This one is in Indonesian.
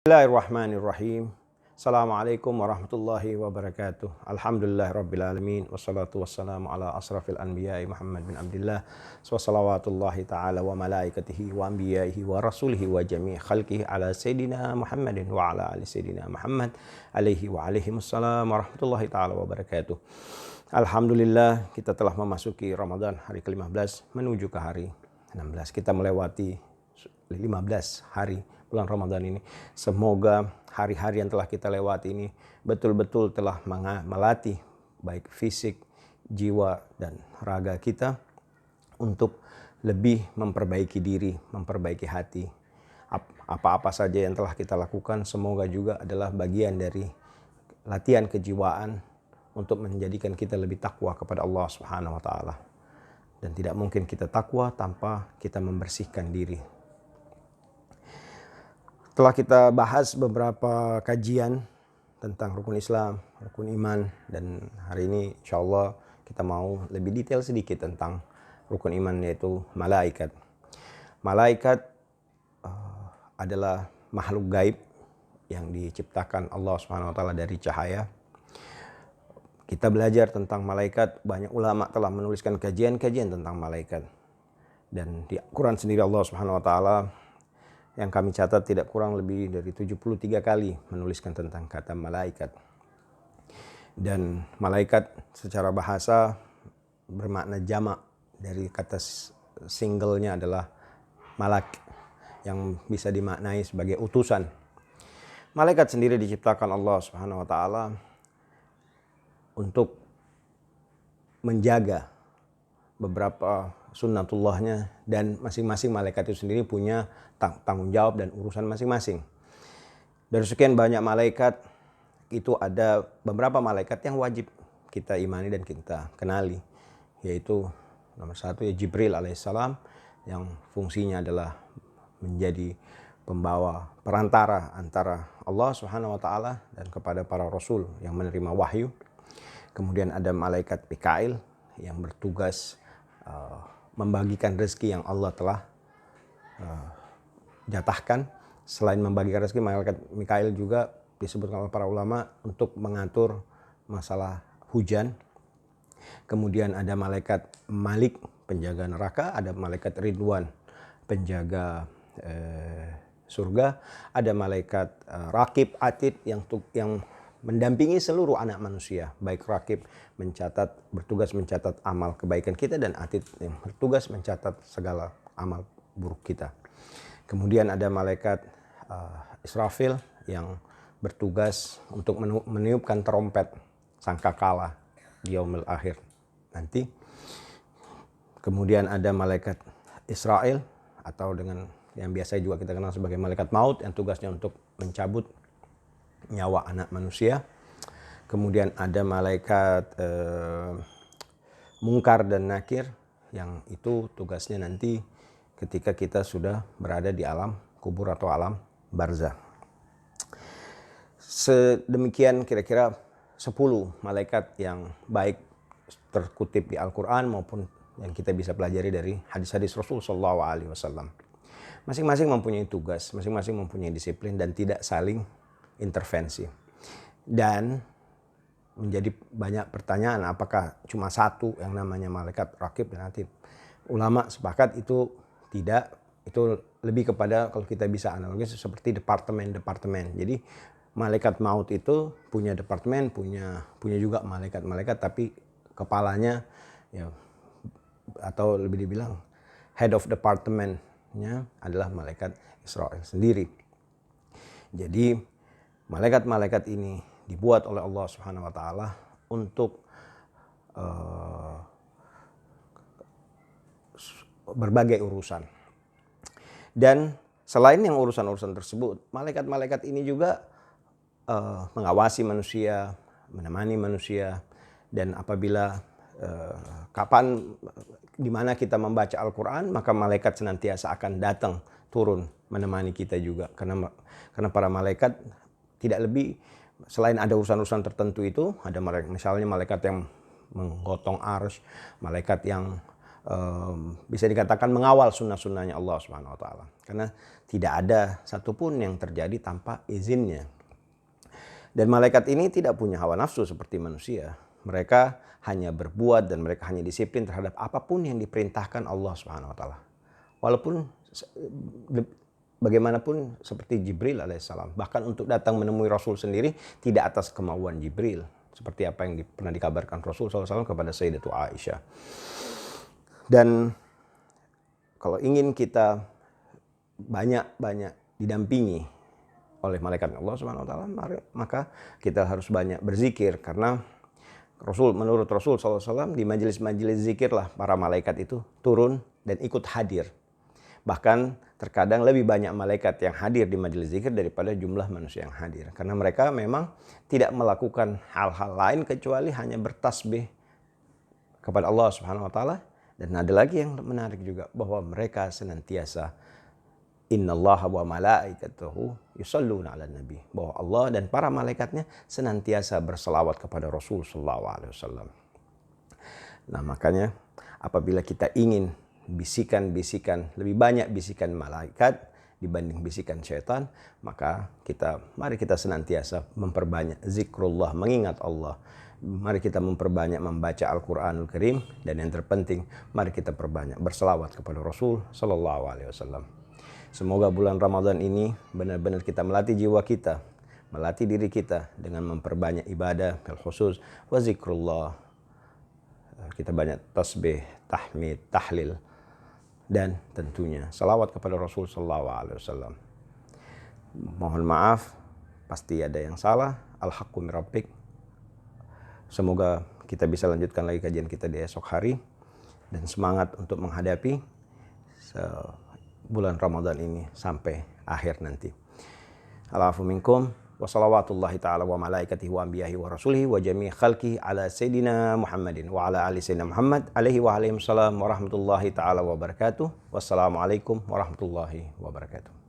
Bismillahirrahmanirrahim. Assalamualaikum warahmatullahi wabarakatuh. Alhamdulillah rabbil alamin. Wassalatu wassalamu ala asrafil anbiya'i Muhammad bin Abdullah. Wassalawatullahi ta'ala wa malaikatihi wa anbiya'ihi wa rasulihi wa jami' khalqihi ala Sayyidina Muhammadin wa ala ali Sayyidina Muhammad alaihi wa alaihimussalam warahmatullahi ta'ala wabarakatuh. Alhamdulillah kita telah memasuki Ramadan hari ke-15 menuju ke hari 16. Kita melewati 15 hari bulan Ramadan ini. Semoga hari-hari yang telah kita lewati ini betul-betul telah melatih baik fisik, jiwa, dan raga kita untuk lebih memperbaiki diri, memperbaiki hati. Apa-apa saja yang telah kita lakukan semoga juga adalah bagian dari latihan kejiwaan untuk menjadikan kita lebih takwa kepada Allah Subhanahu wa taala. Dan tidak mungkin kita takwa tanpa kita membersihkan diri. Setelah kita bahas beberapa kajian tentang rukun Islam, rukun iman, dan hari ini insya Allah kita mau lebih detail sedikit tentang rukun iman, yaitu malaikat. Malaikat adalah makhluk gaib yang diciptakan Allah Subhanahu wa taala dari cahaya. Kita belajar tentang malaikat, banyak ulama telah menuliskan kajian-kajian tentang malaikat. Dan di Quran sendiri Allah Subhanahu wa taala yang kami catat tidak kurang lebih dari 73 kali menuliskan tentang kata malaikat. Dan malaikat secara bahasa bermakna jamak dari kata singlenya adalah malak, yang bisa dimaknai sebagai utusan. Malaikat sendiri diciptakan Allah Subhanahu wa taala untuk menjaga beberapa sunnatullahnya, dan masing-masing malaikat itu sendiri punya tanggung jawab dan urusan masing-masing. Dari sekian banyak malaikat itu ada beberapa malaikat yang wajib kita imani dan kita kenali, yaitu nomor satu ya Jibril alaihissalam, yang fungsinya adalah menjadi pembawa perantara antara Allah Subhanahu wa taala dan kepada para rasul yang menerima wahyu. Kemudian ada malaikat Mikail yang bertugas membagikan rezeki yang Allah telah jatahkan. Selain membagikan rezeki, malaikat Mikail juga disebutkan oleh para ulama untuk mengatur masalah hujan. Kemudian ada malaikat Malik, penjaga neraka. Ada malaikat Ridwan, penjaga surga. Ada malaikat Raqib Atid yang mendampingi seluruh anak manusia, baik Raqib bertugas mencatat amal kebaikan kita, dan Atid yang bertugas mencatat segala amal buruk kita. Kemudian ada malaikat Israfil yang bertugas untuk meniupkan trompet sangkakala di yaumil akhir nanti. Kemudian ada malaikat Israel, atau dengan yang biasa juga kita kenal sebagai malaikat maut, yang tugasnya untuk mencabut nyawa anak manusia. Kemudian ada malaikat Mungkar dan Nakir, yang itu tugasnya nanti ketika kita sudah berada di alam kubur atau alam barzah. Sedemikian kira-kira 10 malaikat yang baik terkutip di Al-Quran maupun yang kita bisa pelajari dari hadis-hadis Rasulullah SAW. Masing-masing mempunyai tugas, masing-masing mempunyai disiplin dan tidak saling intervensi. Dan menjadi banyak pertanyaan, apakah cuma satu yang namanya malaikat Raqib dan Atid? Ulama sepakat itu tidak, itu lebih kepada, kalau kita bisa analogis seperti departemen-departemen. Jadi malaikat maut itu punya departemen, punya juga malaikat-malaikat, tapi kepalanya ya, atau lebih dibilang head of departmentnya adalah malaikat Israel sendiri. Jadi malaikat-malaikat ini dibuat oleh Allah Subhanahu wa taala untuk berbagai urusan. Dan selain yang urusan-urusan tersebut, malaikat-malaikat ini juga mengawasi manusia, menemani manusia, dan apabila di mana kita membaca Al-Quran, maka malaikat senantiasa akan datang turun menemani kita juga, karena para malaikat tidak lebih, selain ada urusan-urusan tertentu itu, ada misalnya malaikat yang menggotong arsy, malaikat yang bisa dikatakan mengawal sunnah-sunnahnya Allah Subhanahu wa taala. Karena tidak ada satupun yang terjadi tanpa izinnya. Dan malaikat ini tidak punya hawa nafsu seperti manusia. Mereka hanya berbuat dan mereka hanya disiplin terhadap apapun yang diperintahkan Allah Subhanahu wa taala. Walaupun bagaimanapun seperti Jibril alaihissalam, bahkan untuk datang menemui Rasul sendiri tidak atas kemauan Jibril, seperti apa yang pernah dikabarkan Rasul SAW kepada Sayyidatu Aisyah. Dan kalau ingin kita banyak-banyak didampingi oleh malaikat Allah Subhanahu wa taala, maka kita harus banyak berzikir, karena menurut Rasul SAW di majelis-majelis zikir lah para malaikat itu turun dan ikut hadir. Bahkan terkadang lebih banyak malaikat yang hadir di majelis zikir daripada jumlah manusia yang hadir. Karena mereka memang tidak melakukan hal-hal lain kecuali hanya bertasbih kepada Allah Subhanahu wa taala. Dan ada lagi yang menarik juga, bahwa mereka senantiasa innallaha wa malaikatahu yusholluna 'alan nabi, bahwa Allah dan para malaikatnya senantiasa berselawat kepada Rasul sallallahu alaihi wasallam. Nah, makanya apabila kita ingin bisikan-bisikan, lebih banyak bisikan malaikat dibanding bisikan syaitan, maka mari kita senantiasa memperbanyak zikrullah, mengingat Allah. Mari kita memperbanyak membaca Al-Quranul Karim, dan yang terpenting mari kita perbanyak berselawat kepada Rasul sallallahu alaihi wasallam. Semoga bulan Ramadan ini benar-benar kita melatih jiwa kita, melatih diri kita dengan memperbanyak ibadah, bil khusus wa zikrullah. Kita banyak tasbih, tahmid, tahlil, dan tentunya salawat kepada Rasul sallallahu alaihi wasallam. Mohon maaf, pasti ada yang salah. Al-haqqu min rabbik. Semoga kita bisa lanjutkan lagi kajian kita di esok hari, dan semangat untuk menghadapi bulan Ramadan ini sampai akhir nanti. Al'afu minkum wa salawatullahi ta'ala wa malaikatihi wa anbiyahi wa rasulihi wa jami' khalqihi ala sayyidina Muhammadin wa ala ali sayyidina Muhammad alaihi wa alaihi wassalam wa rahmatullahi ta'ala wa barakatuh. Wassalamualaikum warahmatullahi wabarakatuh.